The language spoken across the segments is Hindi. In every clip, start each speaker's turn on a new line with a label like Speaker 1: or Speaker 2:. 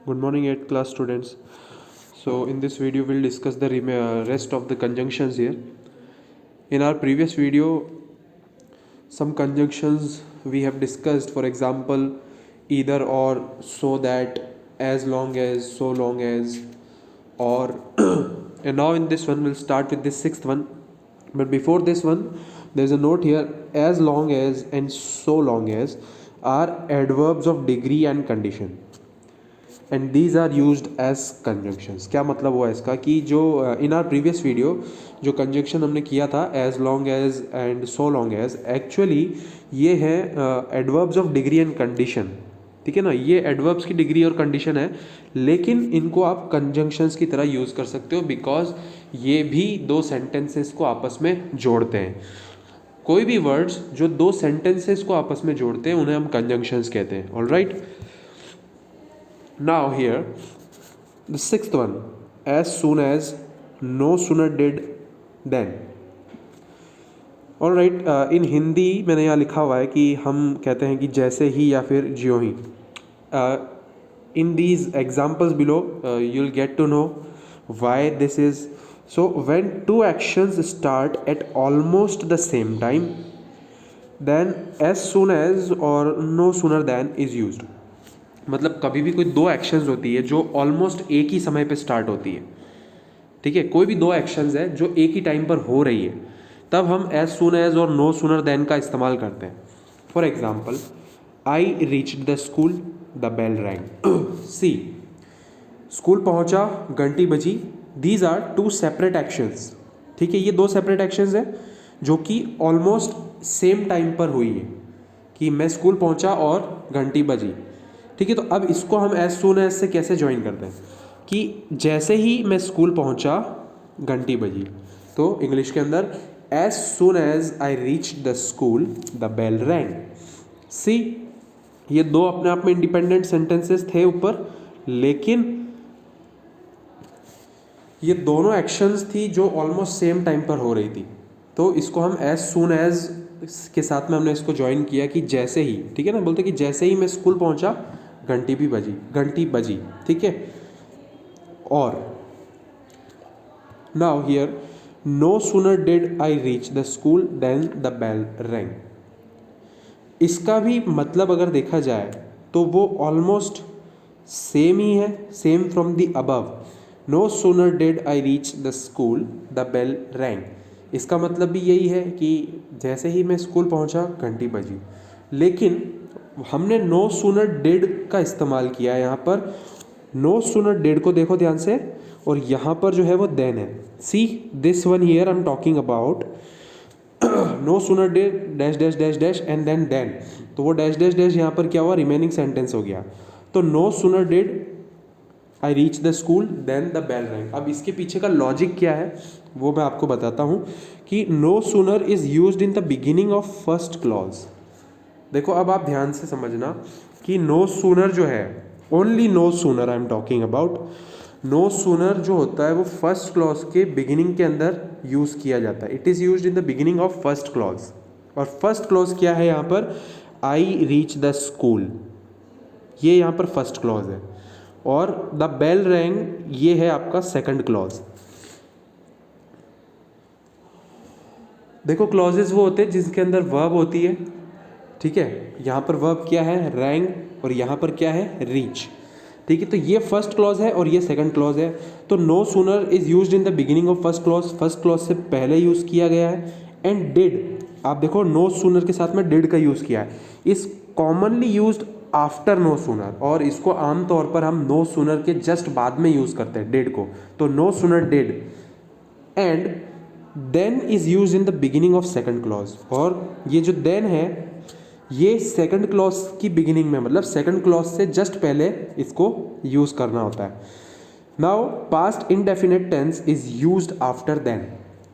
Speaker 1: Good morning, 8th class students. So in this video we'll discuss the rest of the conjunctions here. In our previous video, some conjunctions we have discussed, for example, either or, so that, as long as, so long as, or. And now in this one we'll start with this sixth one. But before this one, there's a note here: as long as and so long as are adverbs of degree and condition, and these are used as conjunctions. क्या मतलब हुआ इसका कि जो इन आर प्रीवियस वीडियो जो कंजंक्शन हमने किया था as long as and so long as, actually ये है adverbs of degree and condition. ठीक है ना, ये एडवर्ब्स की डिग्री और कंडीशन है, लेकिन इनको आप कंजंक्शंस की तरह यूज़ कर सकते हो बिकॉज ये भी दो सेंटेंसेस को आपस में जोड़ते हैं. कोई भी वर्ड्स जो दो सेंटेंसेस को आपस में जोड़ते हैं उन्हें हम कंजंक्शंस कहते हैं. Alright. Now here, the sixth one, as soon as, no sooner did than. Alright, in Hindi मैंने यहाँ लिखा हुआ है कि हम कहते हैं कि जैसे ही या फिर ज्यों ही. In these examples below, you'll get to know why this is. So when two actions start at almost the same time, then as soon as or no sooner than is used. मतलब कभी भी कोई दो एक्शंस होती है जो ऑलमोस्ट एक ही समय पे स्टार्ट होती है. ठीक है, कोई भी दो एक्शंस है जो एक ही टाइम पर हो रही है, तब हम एज सून एज और नो सूनर देन का इस्तेमाल करते हैं. For example, I reached the school, the bell rang. See, school पहुंचा, घंटी बजी. These are two separate actions. ठीक है, ये दो सेपरेट एक्शंस हैं जो कि ऑलमोस्ट सेम टाइम पर हुई है, कि मैं स्कूल पहुंचा और घंटी बजी. ठीक है, तो अब इसको हम एज सून एज से कैसे ज्वाइन करते हैं कि जैसे ही मैं स्कूल पहुंचा घंटी बजी, तो इंग्लिश के अंदर as soon as I reach the school the bell rang. See, ये दो अपने आप में इंडिपेंडेंट सेंटेंसेस थे ऊपर, लेकिन ये दोनों एक्शंस थी जो ऑलमोस्ट सेम टाइम पर हो रही थी, तो इसको हम एज सून एज के साथ में हमने इसको ज्वाइन किया कि जैसे ही. ठीक है ना, बोलते कि जैसे ही मैं स्कूल पहुंचा घंटी भी बजी, घंटी बजी. ठीक है. और now here, no sooner did I reach the school than the bell rang. इसका भी मतलब अगर देखा जाए तो वो ऑलमोस्ट सेम ही है, same from the above. No sooner did I reach the school the bell rang. इसका मतलब भी यही है कि जैसे ही मैं स्कूल पहुंचा घंटी बजी, लेकिन हमने नो सूनर डिड का इस्तेमाल किया है यहाँ पर. नो सूनर डिड को देखो ध्यान से, और यहाँ पर जो है वो देन है. See this one here I am talking about no sooner did dash dash dash dash and then. तो वो डैश डैश डैश यहाँ पर क्या हुआ, रिमेनिंग सेंटेंस हो गया. तो no sooner did I reach the school than the bell rang. अब इसके पीछे का लॉजिक क्या है वो मैं आपको बताता हूँ कि no sooner is used in the beginning of first clause. देखो अब आप ध्यान से समझना कि नो सूनर जो है, only no sooner I am talking about, no sooner जो होता है वो फर्स्ट क्लॉज के बिगिनिंग के अंदर यूज़ किया जाता है. It is used in the beginning of first clause. और फर्स्ट क्लॉज क्या है यहाँ पर, आई रीच द स्कूल, ये यहाँ पर फर्स्ट क्लॉज है. और द बेल रैंग ये है आपका सेकंड क्लॉज. देखो क्लॉजेज वो होते हैं जिसके अंदर वर्ब होती है. ठीक है, यहाँ पर वर्ब क्या है, रैंग, और यहाँ पर क्या है, रीच. ठीक है, तो ये फर्स्ट क्लॉज है और ये सेकंड क्लॉज है. तो no sooner is used in the beginning of first clause, first clause से पहले यूज़ किया गया है. एंड डिड, आप देखो नो सूनर के साथ में डिड का यूज़ किया है. Is commonly used after no sooner, और इसको आमतौर पर हम नो सूनर के जस्ट बाद में यूज़ करते हैं डिड को. तो no sooner did and then is used in the beginning of second clause. और ये जो देन है ये सेकंड क्लॉज की बिगिनिंग में, मतलब सेकंड क्लॉज से जस्ट पहले इसको यूज़ करना होता है. Now past indefinite tense is used after then.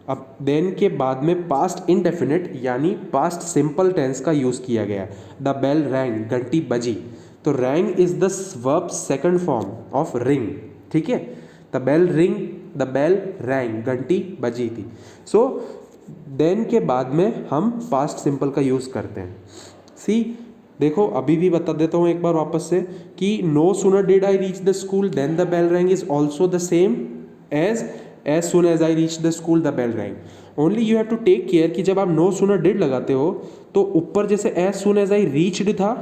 Speaker 1: अब देन के बाद में पास्ट इनडेफिनेट यानी पास्ट सिंपल टेंस का यूज़ किया गया. द बेल रैंग, घंटी बजी. तो rang is the verb second form of ring. ठीक है, the bell ring, the bell rang, घंटी बजी थी. सो देन के बाद में हम पास्ट सिंपल का यूज़ करते हैं. सी, देखो अभी भी बता देता हूँ एक बार वापस से कि no sooner did I reach the school than the bell rang is also the same as soon as I reach the school the bell rang. Only you have to take care कि जब आप नो सूनर डिड लगाते हो तो ऊपर जैसे as soon as I reached था,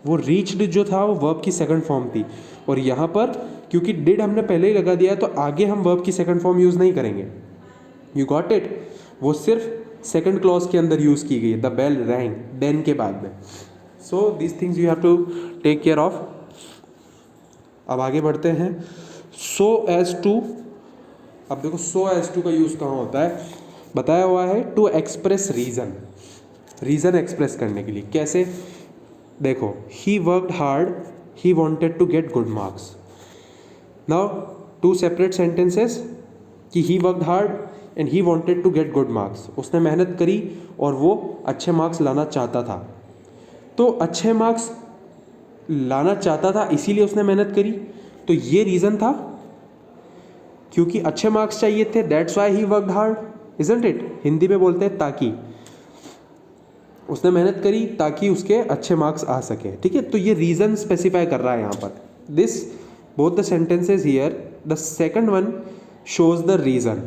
Speaker 1: वो रीच्ड जो था वो वर्ब की सेकंड फॉर्म थी, और यहाँ पर क्योंकि डिड हमने पहले ही लगा दिया है तो आगे हम वर्ब की सेकंड फॉर्म यूज़ नहीं करेंगे। You got it? वो सिर्फ सेकंड क्लॉज के अंदर यूज़ की गई है, द बेल रैंग देन के बाद में। So this things you have to take care of. अब आगे बढ़ते हैं। सो एज टू, अब देखो सो एज टू का यूज़ कहाँ होता है, बताया हुआ है to express reason, reason express करने के लिए। कैसे? देखो he worked hard, he wanted to get good marks. Now to separate sentences कि he worked hard and he wanted to get good marks. उसने मेहनत करी और वो अच्छे मार्क्स लाना चाहता था। तो अच्छे मार्क्स लाना चाहता था इसीलिए उसने मेहनत करी, तो ये रीज़न था क्योंकि अच्छे मार्क्स चाहिए थे, that's why he worked hard, isn't it? Hindi में बोलते हैं ताकि, उसने मेहनत करी ताकि उसके अच्छे मार्क्स आ सके। ठीक है, तो ये रीज़न स्पेसिफाई कर रहा है यहाँ पर। This both the sentences here, the second one shows the reason,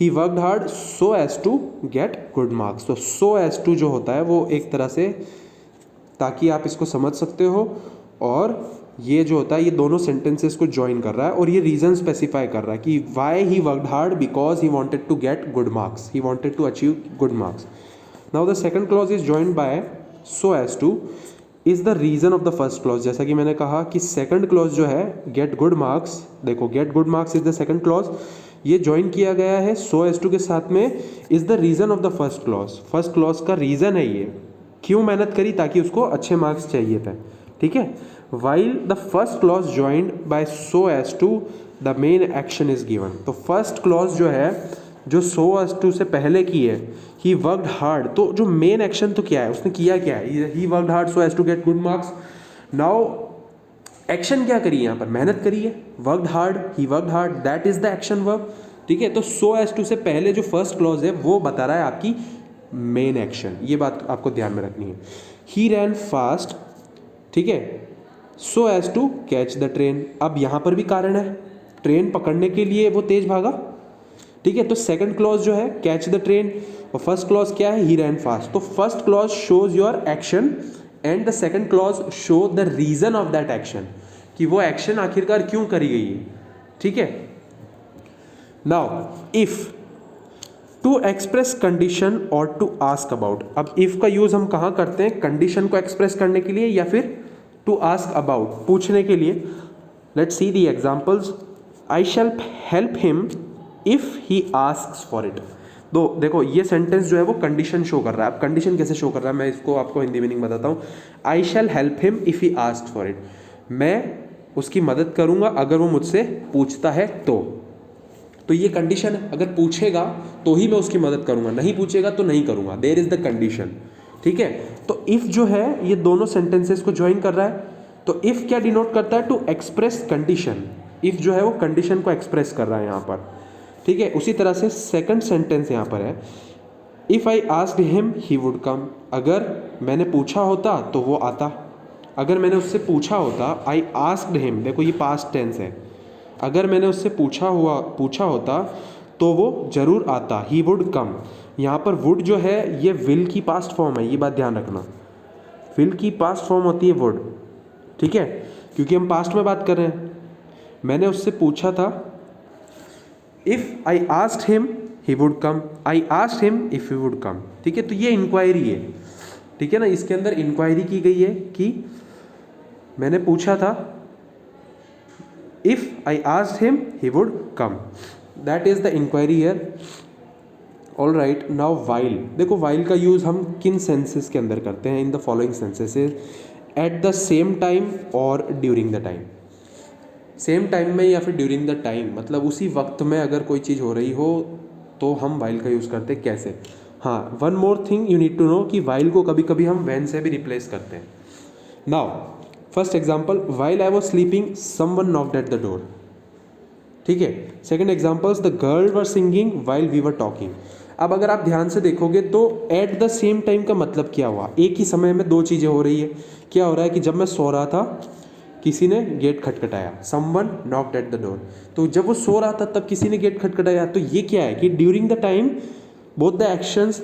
Speaker 1: he worked hard so as to get good marks. तो सो एज टू जो होता है वो एक तरह से ताकि आप इसको समझ सकते हो, और ये जो होता है ये दोनों सेंटेंसेस को ज्वाइन कर रहा है और ये रीज़न स्पेसिफाई कर रहा है कि why he worked hard, because he wanted to get good marks, he wanted to achieve good marks. Now the second clause is joined by so as to is the reason of the first clause. जैसा कि मैंने कहा कि सेकंड क्लॉज जो है गेट गुड मार्क्स, देखो get good marks is the second clause, ये ज्वाइन किया गया है सो एज टू के साथ में, is the reason of the first clause. First clause का रीज़न है ये, क्यों मेहनत करी, ताकि उसको अच्छे मार्क्स चाहिए थे। ठीक है, while the first clause joined by so as to the main action is given. तो फर्स्ट क्लॉज जो है जो सो एज टू से पहले की है, ही वर्कड हार्ड, तो जो मेन एक्शन तो क्या है, उसने किया क्या है, he worked hard so as to get good marks. Now action क्या करी यहाँ पर, मेहनत करी है, worked hard, he worked hard, that is the action verb. ठीक है, तो सो एज टू से पहले जो फर्स्ट क्लॉज है वो बता रहा है आपकी मेन एक्शन, ये बात आपको ध्यान में रखनी है। ही रैन फास्ट, ठीक है, so as to catch the train. अब यहाँ पर भी कारण है, ट्रेन पकड़ने के लिए वो तेज भागा। ठीक है, तो सेकंड क्लॉज जो है कैच द ट्रेन और फर्स्ट क्लॉज क्या है, ही रैन फास्ट। तो first clause shows your action and the second clause show the reason of that action, कि वो एक्शन आखिरकार क्यों करी गई है। ठीक है, now if two express condition और टू आस्क अबाउट। अब इफ का यूज हम कहाँ करते हैं, कंडीशन को एक्सप्रेस करने के लिए या फिर टू आस्क अबाउट, पूछने के लिए। Let's see the examples. I shall help him if he asks for it. तो देखो ये सेंटेंस जो है वो कंडीशन शो कर रहा है। अब कंडीशन कैसे शो कर रहा है मैं इसको आपको हिंदी मीनिंग बताता हूँ। I shall help him if he asks for it, मैं उसकी मदद करूँगा अगर वो मुझसे पूछता है तो ये कंडीशन है, अगर पूछेगा तो ही मैं उसकी मदद करूँगा, नहीं पूछेगा तो नहीं करूँगा, देयर इज़ द कंडीशन। ठीक है, तो इफ़ जो है ये दोनों सेंटेंसेस को ज्वाइन कर रहा है। तो इफ़ क्या डिनोट करता है, टू एक्सप्रेस कंडीशन। इफ़ जो है वो कंडीशन को एक्सप्रेस कर रहा है यहाँ पर। ठीक है, उसी तरह से सेकंड सेंटेंस यहाँ पर है, if I asked him he would come. अगर मैंने पूछा होता तो वो आता, अगर मैंने उससे पूछा होता, आई आस्क्ड हिम, देखो ये पास्ट टेंस है, अगर मैंने उससे पूछा होता तो वो जरूर आता, ही वुड कम। यहाँ पर वुड जो है ये विल की पास्ट फॉर्म है, ये बात ध्यान रखना, विल की पास्ट फॉर्म होती है वुड। ठीक है, क्योंकि हम पास्ट में बात कर रहे हैं। मैंने उससे पूछा था, if I asked him he would come, I asked him if he would come. ठीक है, तो ये इंक्वायरी है। ठीक है ना, इसके अंदर इंक्वायरी की गई है कि मैंने पूछा था, if I asked him he would come, that is the inquiry here. all right, now while, देखो while का यूज़ हम किन सेंसेस के अंदर करते हैं, in the following senses, at the same time और during the time. Same time में या फिर ड्यूरिंग द टाइम, मतलब उसी वक्त में अगर कोई चीज़ हो रही हो तो हम while का यूज़ करते हैं। कैसे? हाँ, one more thing you need to know कि while को कभी कभी हम when से भी रिप्लेस करते हैं। Now first example, while I was sleeping someone knocked at the door. ठीक है, second examples, the girl were singing while we were talking. अब अगर आप ध्यान से देखोगे तो एट द सेम टाइम का मतलब क्या हुआ, एक ही समय में दो चीज़ें हो रही है। क्या हो रहा है कि जब मैं सो रहा था किसी ने गेट खटखटाया, someone knocked at the door, तो जब वो सो रहा था तब किसी ने गेट खटखटाया। तो ये क्या है कि during the time, both the actions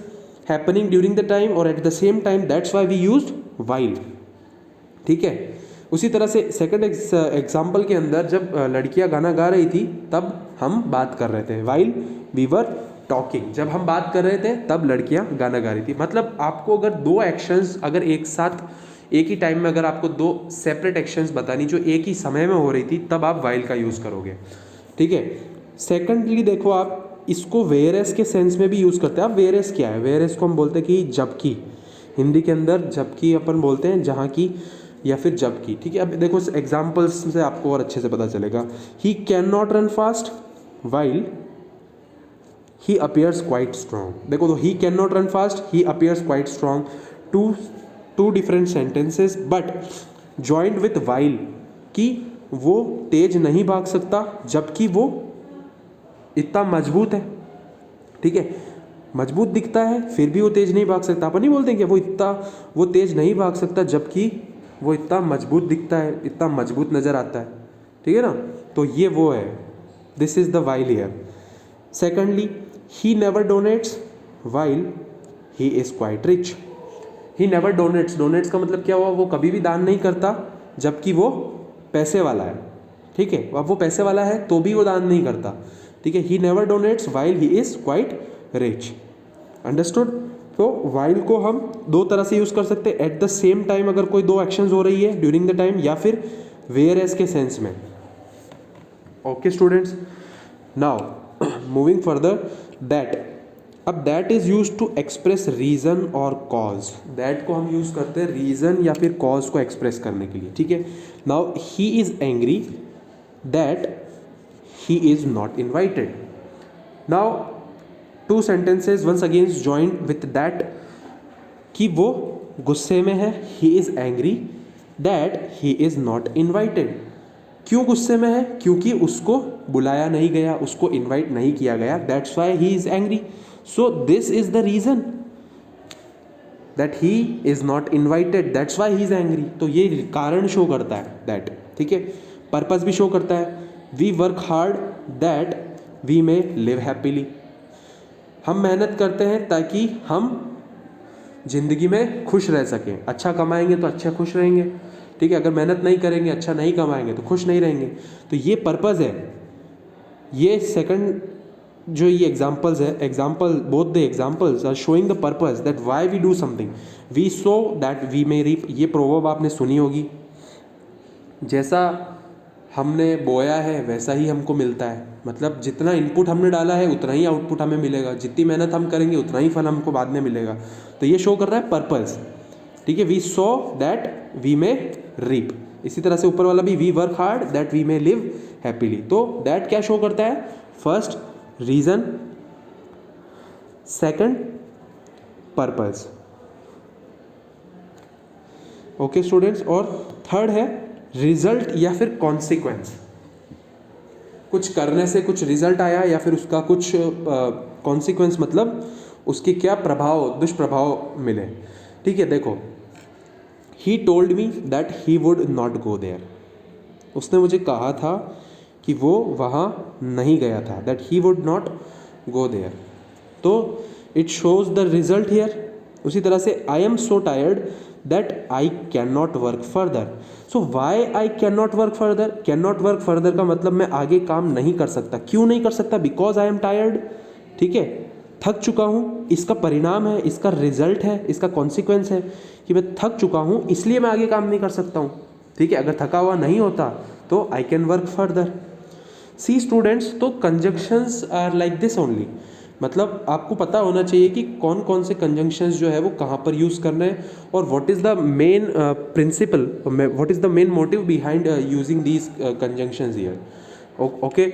Speaker 1: happening during the time और at the same time, that's why we used while. ठीक है। उसी तरह से सेकंड एग्जाम्पल के अंदर जब लड़कियां गाना गा रही थी तब हम बात कर रहे थे, व्हाइल वी वर टॉकिंग। जब हम बात कर रहे थे तब लड़कियां गाना गा रही थी। मतलब आपको अगर दो एक्शंस अगर एक साथ एक ही टाइम में अगर आपको दो सेपरेट एक्शंस बतानी जो एक ही समय में हो रही थी तब आप व्हाइल का यूज़ करोगे। ठीक है। सेकंडली देखो, आप इसको वेयरएस के सेंस में भी यूज़ करते हैं। अब वेयरएस क्या है? वेयरएस को हम बोलते हैं कि जबकि, हिंदी के अंदर जबकि अपन बोलते हैं, जहाँ की या फिर जबकि। ठीक है। अब देखो इस एग्जाम्पल्स से आपको और अच्छे से पता चलेगा। He can not run fast while he appears quite strong. देखो तो he can not run fast, he appears quite strong, two different sentences but joined with while, कि वो तेज नहीं भाग सकता जबकि वो इतना मजबूत है। ठीक है। मजबूत दिखता है फिर भी वो तेज नहीं भाग सकता। अपन नहीं बोलते हैं कि वो तेज नहीं भाग सकता जबकि वो इतना मजबूत दिखता है, इतना मजबूत नज़र आता है। ठीक है ना। तो ये वो है, this is the while here. Secondly, he never donates while he is quite rich. He never donates, donates का मतलब क्या हुआ? वो कभी भी दान नहीं करता जबकि वो पैसे वाला है। ठीक है। अब वो पैसे वाला है तो भी वो दान नहीं करता। ठीक है। He never donates while he is quite rich. Understood. तो वाइल को हम दो तरह से यूज़ कर सकते हैं, एट द सेम टाइम अगर कोई दो एक्शंस हो रही है ड्यूरिंग द टाइम, या फिर वेयर एज के सेंस में। Okay students, now moving further, that. अब that is use to express reason और कॉज। दैट को हम यूज करते हैं रीजन या फिर कॉज को एक्सप्रेस करने के लिए। ठीक है। Now he is angry that he is not invited. Now two sentences once again joined with that, कि वो गुस्से में है, he is angry that he is not invited. क्यों गुस्से में है? क्योंकि उसको बुलाया नहीं गया, उसको इन्वाइट नहीं किया गया, that's why he is angry. So this is the reason that he is not invited, that's why he is angry. तो ये कारण शो करता है दैट। ठीक है। पर्पस भी शो करता है। We work hard that we may live happily. हम मेहनत करते हैं ताकि हम जिंदगी में खुश रह सकें। अच्छा कमाएंगे तो अच्छा खुश रहेंगे। ठीक है। अगर मेहनत नहीं करेंगे, अच्छा नहीं कमाएंगे तो खुश नहीं रहेंगे। तो ये पर्पज़ है। ये सेकंड जो ये एग्जाम्पल्स है, example both the examples are showing the purpose that why we do something, we sow that we may reap. ये प्रोवर्ब आपने सुनी होगी, जैसा हमने बोया है वैसा ही हमको मिलता है। मतलब जितना इनपुट हमने डाला है उतना ही आउटपुट हमें मिलेगा, जितनी मेहनत हम करेंगे उतना ही फल हमको बाद में मिलेगा। तो ये शो कर रहा है पर्पस। ठीक है। We sow that we may reap. इसी तरह से ऊपर वाला भी, we work hard that we may live happily. तो दैट क्या शो करता है? First reason, second purpose. Okay students. और थर्ड है रिजल्ट या फिर कॉन्सिक्वेंस। कुछ करने से कुछ रिजल्ट आया या फिर उसका कुछ कॉन्सिक्वेंस, मतलब उसके क्या प्रभाव, दुष्प्रभाव मिले। ठीक है। देखो, he told me that he would not go there. उसने मुझे कहा था कि वो वहाँ नहीं गया था, that he would not go there. तो it shows the result here. उसी तरह से I am so tired that I can not work further. So why I can not work further? Can not work further का मतलब मैं आगे काम नहीं कर सकता। क्यों नहीं कर सकता? Because I am tired. ठीक है। थक चुका हूँ, इसका परिणाम है, इसका रिजल्ट है, इसका कॉन्सिक्वेंस है कि मैं थक चुका हूँ, इसलिए मैं आगे काम नहीं कर सकता हूँ। ठीक है। अगर थका हुआ नहीं होता तो I can work further. See students, तो conjunctions are like this only. मतलब आपको पता होना चाहिए कि कौन कौन से कंजंक्शंस जो है वो कहाँ पर यूज़ करना है और what is the main principle, what is the main motive behind using these conjunctions here. Okay,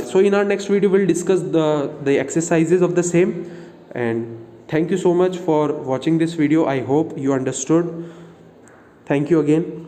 Speaker 1: so in our next video we'll discuss the exercises of the same, and thank you so much for watching this video. I hope you understood. Thank you again.